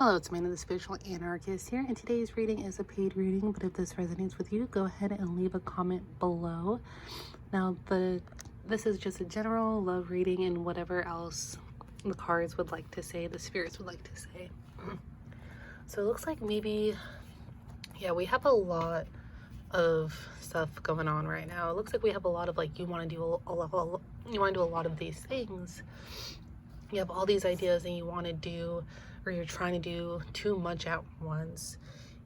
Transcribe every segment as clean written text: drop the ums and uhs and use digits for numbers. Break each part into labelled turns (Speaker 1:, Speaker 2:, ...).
Speaker 1: Hello, it's Amanda, the Spiritual Anarchist here, and today's reading is a paid reading, but if this resonates with you, go ahead and leave a comment below. Now, this is just a general love reading and whatever else the cards would like to say, the spirits would like to say. So it looks like maybe, yeah, we have a lot of stuff going on right now. It looks like we have a lot of, like, you want to do a lot of these things. You have all these ideas and you want to do, or you're trying to do too much at once,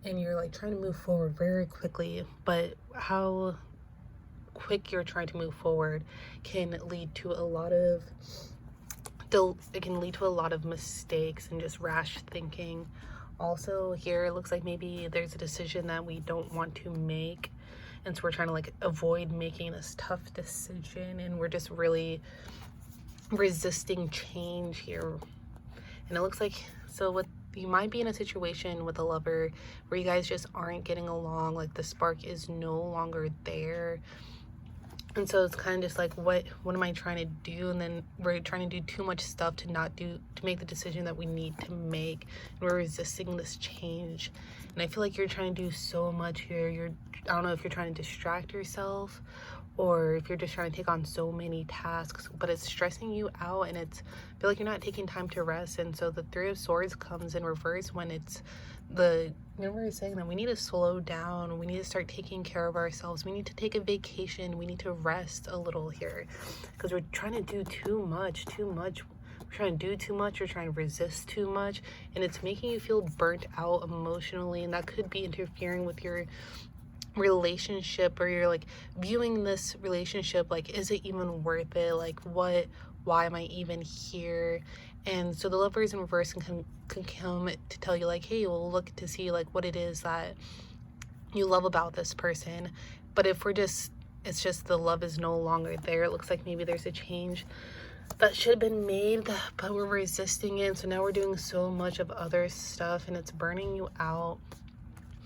Speaker 1: and you're like trying to move forward very quickly, but how quick you're trying to move forward can lead to a lot of mistakes and just rash thinking. Also here, it looks like maybe there's a decision that we don't want to make, and so we're trying to like avoid making this tough decision, and we're just really resisting change here. And it looks like, you might be in a situation with a lover where you guys just aren't getting along, like the spark is no longer there, and so it's kind of just like, what am I trying to do? And then we're trying to do too much stuff to make the decision that we need to make, and we're resisting this change. And I feel like you're trying to do so much here. I don't know if you're trying to distract yourself or if you're just trying to take on so many tasks, but it's stressing you out, and I feel like you're not taking time to rest. And so the Three of Swords comes in reverse when it's we're saying that we need to slow down, we need to start taking care of ourselves, we need to take a vacation, we need to rest a little here, because we're trying to do too much. We're trying to do too much, we're trying to resist too much, and it's making you feel burnt out emotionally, and that could be interfering with your relationship, or you're like viewing this relationship like, is it even worth it? Like, why am I even here? And so the Lovers in reverse can come to tell you like, hey, we'll look to see like what it is that you love about this person. But if it's just the love is no longer there, it looks like maybe there's a change that should have been made, but we're resisting it. So now we're doing so much of other stuff, and it's burning you out.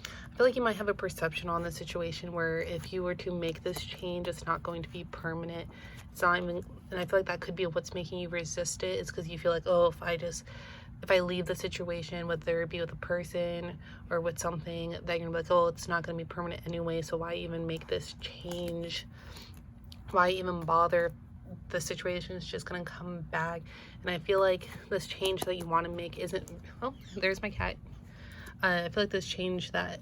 Speaker 1: I feel like you might have a perception on the situation where if you were to make this change, it's not going to be permanent. It's not even, and I feel like that could be what's making you resist it. It's because you feel like, oh, if I leave the situation, whether it be with a person or with something, that you're gonna be like, oh, it's not gonna be permanent anyway, so why even make this change? Why even bother? The situation is just gonna come back. And I feel like this change that you want to make isn't, oh, there's my cat. I feel like this change that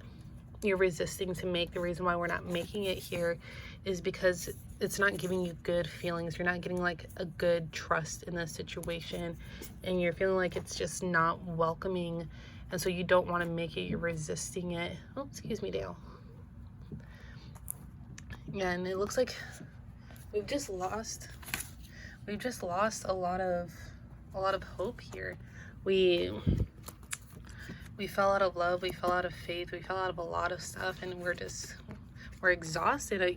Speaker 1: you're resisting to make, the reason why we're not making it here is because it's not giving you good feelings. You're not getting like a good trust in this situation, and you're feeling like it's just not welcoming, and so you don't want to make it. You're resisting it. Oh, excuse me, Dale. And it looks like we've just lost a lot of hope here. We fell out of love, we fell out of faith, we fell out of a lot of stuff, and we're exhausted. I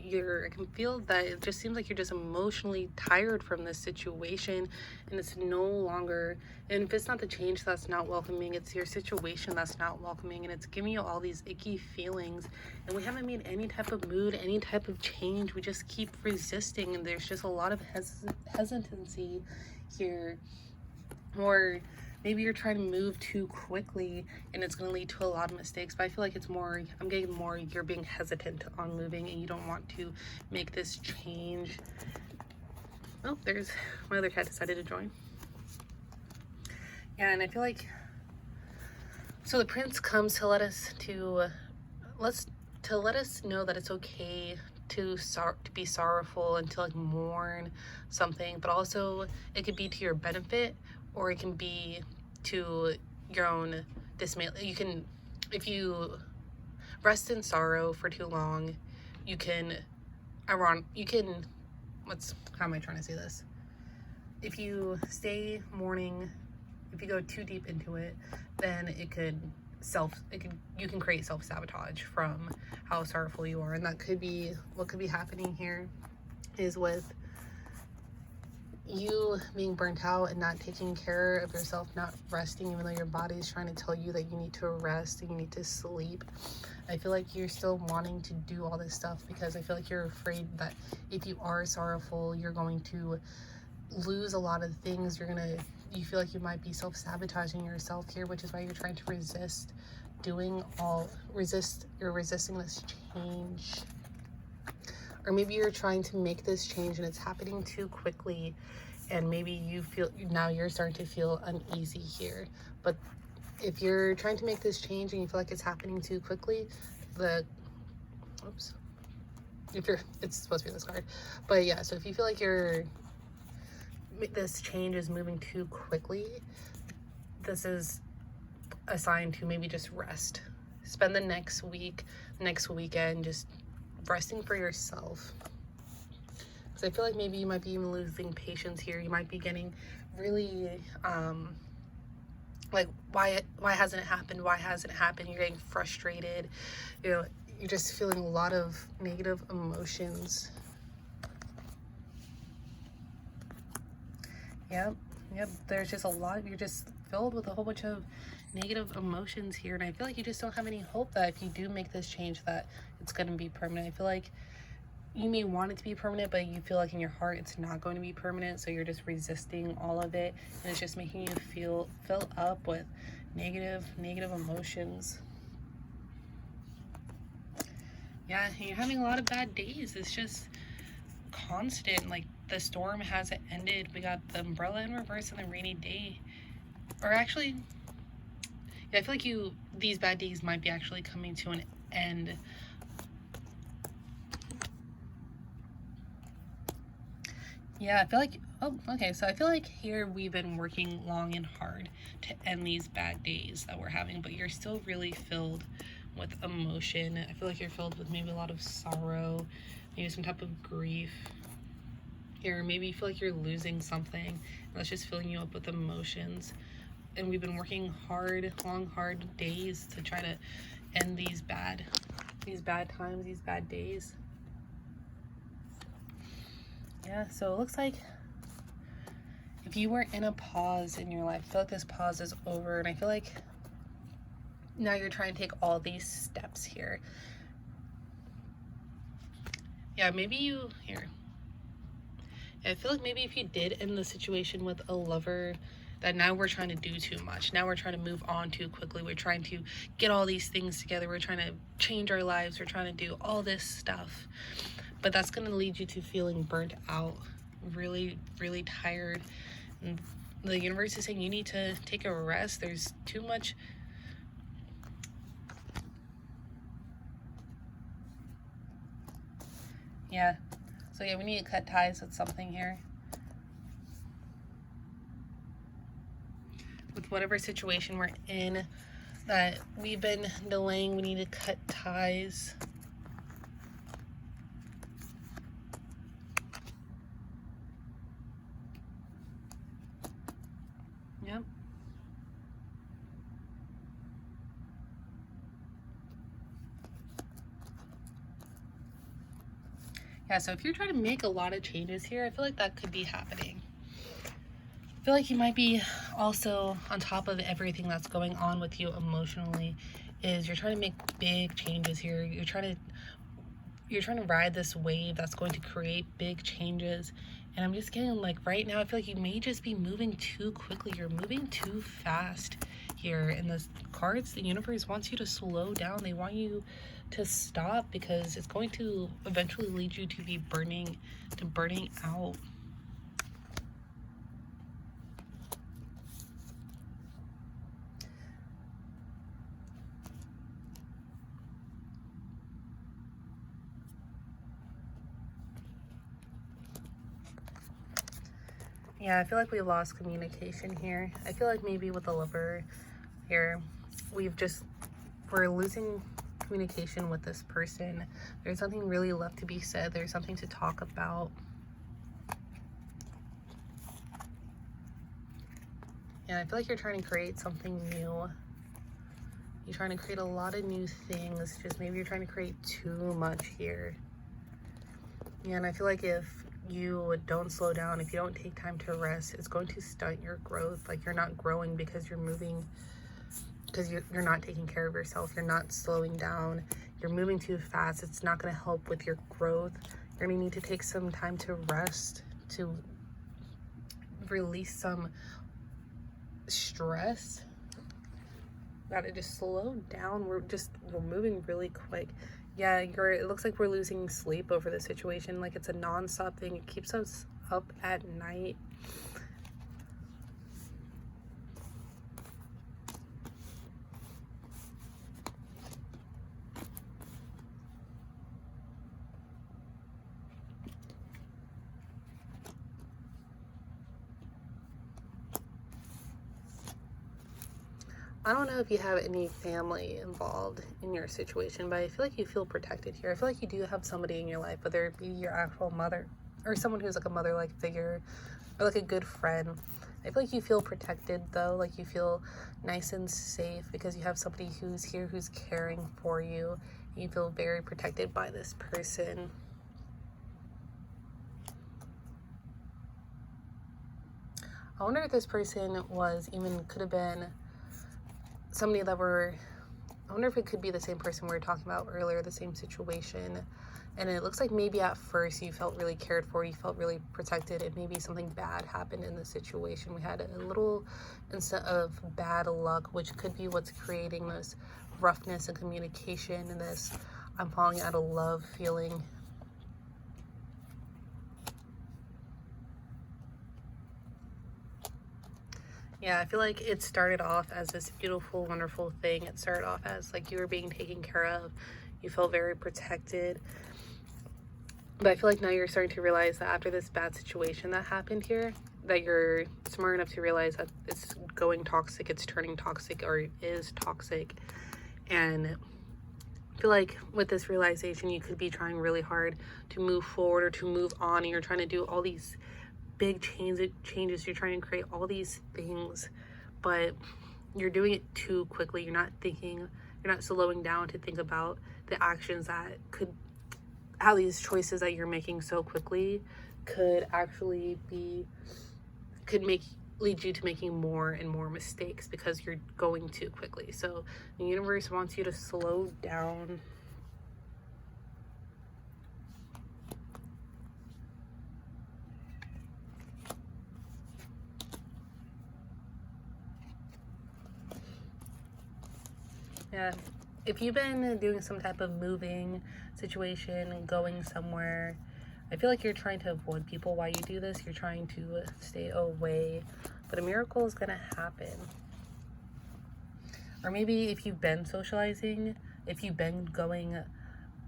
Speaker 1: can feel that it just seems like you're just emotionally tired from this situation, and it's no longer, and if it's not the change that's not welcoming, it's your situation that's not welcoming, and it's giving you all these icky feelings, and we haven't made any type of mood, any type of change. We just keep resisting, and there's just a lot of hesitancy here. Or maybe you're trying to move too quickly and it's going to lead to a lot of mistakes, but I feel like I'm getting more you're being hesitant on moving and you don't want to make this change. Oh, there's my other cat decided to join. Yeah, and I feel like, so the Prince comes to let us know that it's okay to be sorrowful and to like mourn something, but also it could be to your benefit, or it can be to your own dismay. If you rest in sorrow for too long, how am I trying to say this? If you stay mourning, if you go too deep into it, then you can create self-sabotage from how sorrowful you are. And that could be what could be happening here, is with you being burnt out and not taking care of yourself, not resting, even though your body is trying to tell you that you need to rest and you need to sleep. I feel like you're still wanting to do all this stuff because I feel like you're afraid that if you are sorrowful, you're going to lose a lot of things. You're going to you feel like you might be self-sabotaging yourself here, which is why you're trying to resist you're resisting this change. Or maybe you're trying to make this change and it's happening too quickly, and maybe you feel now you're starting to feel uneasy here. But if you're trying to make this change and you feel like it's happening too quickly, it's supposed to be this card, but yeah, so if you feel like this change is moving too quickly, this is a sign to maybe just rest. Spend the next weekend just resting for yourself. Because I feel like maybe you might be even losing patience here. You might be getting really like, why hasn't it happened? Why hasn't it happened? You're getting frustrated. You know, you're just feeling a lot of negative emotions. Yep. There's just a lot. You're just filled with a whole bunch of negative emotions here, and I feel like you just don't have any hope that if you do make this change that it's going to be permanent. I feel like you may want it to be permanent, but you feel like in your heart it's not going to be permanent, so you're just resisting all of it, and it's just making you fill up with negative emotions. Yeah, you're having a lot of bad days. It's just constant. Like, the storm hasn't ended. We got the umbrella in reverse and the rainy day. Or actually, yeah, I feel like these bad days might be actually coming to an end. Yeah, I feel like, oh, okay, so I feel like here we've been working long and hard to end these bad days that we're having, but you're still really filled with emotion. I feel like you're filled with maybe a lot of sorrow, maybe some type of grief. Here, maybe you feel like you're losing something, and that's just filling you up with emotions. And we've been working long, hard days to try to end these bad times, these bad days. Yeah, so it looks like if you were in a pause in your life, I feel like this pause is over, and I feel like now you're trying to take all these steps here. Yeah, maybe I feel like maybe if you did end the situation with a lover, that now we're trying to do too much. Now we're trying to move on too quickly. We're trying to get all these things together. We're trying to change our lives. We're trying to do all this stuff. But that's going to lead you to feeling burnt out, really, really tired. And the universe is saying you need to take a rest. There's too much. Yeah. So yeah, we need to cut ties with something here. With whatever situation we're in that we've been delaying, we need to cut ties. Yep. Yeah, so if you're trying to make a lot of changes here, I feel like that could be happening. I feel like you might be also, on top of everything that's going on with you emotionally, is you're trying to make big changes here. You're trying to ride this wave that's going to create big changes. And I'm just getting, like, right now I feel like you may just be moving too quickly. You're moving too fast here. In the cards, the universe wants you to slow down. They want you to stop, because it's going to eventually lead you to be burning out. Yeah, I feel like we lost communication here. I feel like maybe with the lover here, we're losing communication with this person. There's something really left to be said. There's something to talk about. Yeah, I feel like you're trying to create something new. You're trying to create a lot of new things. Just maybe you're trying to create too much here. Yeah, and I feel like if you don't slow down, if you don't take time to rest, it's going to stunt your growth. Like, you're not growing because you're moving, because you're not taking care of yourself. You're not slowing down. You're moving too fast. It's not going to help with your growth. You're going to need to take some time to rest, to release some stress. Gotta just slow down. We're moving really quick. Yeah, it looks like we're losing sleep over the situation. Like it's a non-stop thing. It keeps us up at night. I don't know if you have any family involved in your situation, but I feel like you feel protected here. I feel like you do have somebody in your life, whether it be your actual mother or someone who's like a mother-like figure or like a good friend. I feel like you feel protected though, like you feel nice and safe because you have somebody who's here, who's caring for you. And you feel very protected by this person. I wonder if this person could have been somebody that I wonder if it could be the same person we were talking about earlier, the same situation. And it looks like maybe at first you felt really cared for, you felt really protected, and maybe something bad happened in the situation. We had a little instant of bad luck, which could be what's creating this roughness in communication and this I'm falling out of love feeling. Yeah, I feel like it started off as this beautiful, wonderful thing. It started off as like you were being taken care of. You felt very protected. But I feel like now you're starting to realize that after this bad situation that happened here, that you're smart enough to realize that it's going toxic, it's turning toxic, or it is toxic. And I feel like with this realization, you could be trying really hard to move forward or to move on, and you're trying to do all these big changes. You're trying to create all these things, but you're doing it too quickly. You're not thinking, you're not slowing down to think about the actions that how these choices that you're making so quickly could actually lead you to making more and more mistakes because you're going too quickly. So the universe wants you to slow down. Yeah, if you've been doing some type of moving situation, going somewhere, I feel like you're trying to avoid people while you do this. You're trying to stay away, but a miracle is gonna happen. Or maybe if you've been socializing, if you've been going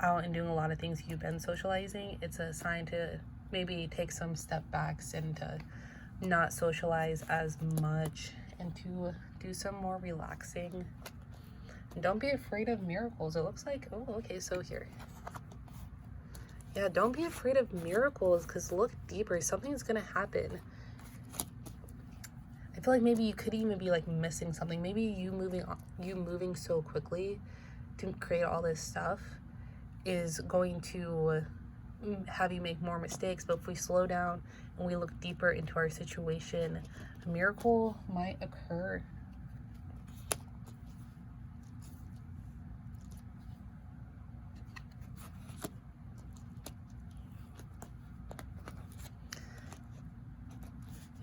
Speaker 1: out and doing a lot of things, you've been socializing, it's a sign to maybe take some step backs and to not socialize as much and to do some more relaxing. And don't be afraid of miracles. It looks like, oh, okay, so here. Yeah, don't be afraid of miracles because look deeper. Something's gonna happen. I feel like maybe you could even be like missing something. Maybe you moving so quickly to create all this stuff is going to have you make more mistakes. But if we slow down and we look deeper into our situation, a miracle might occur.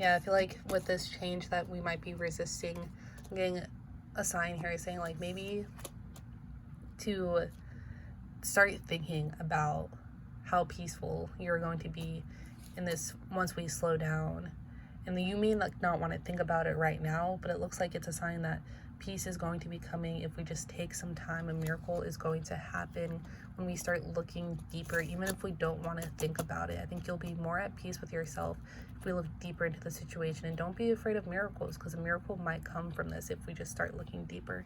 Speaker 1: Yeah, I feel like with this change that we might be resisting, I'm getting a sign here saying like maybe to start thinking about how peaceful you're going to be in this once we slow down. And you may like not want to think about it right now, but it looks like it's a sign that peace is going to be coming if we just take some time. A miracle is going to happen when we start looking deeper, even if we don't want to think about it. I think you'll be more at peace with yourself if we look deeper into the situation. And don't be afraid of miracles because a miracle might come from this if we just start looking deeper.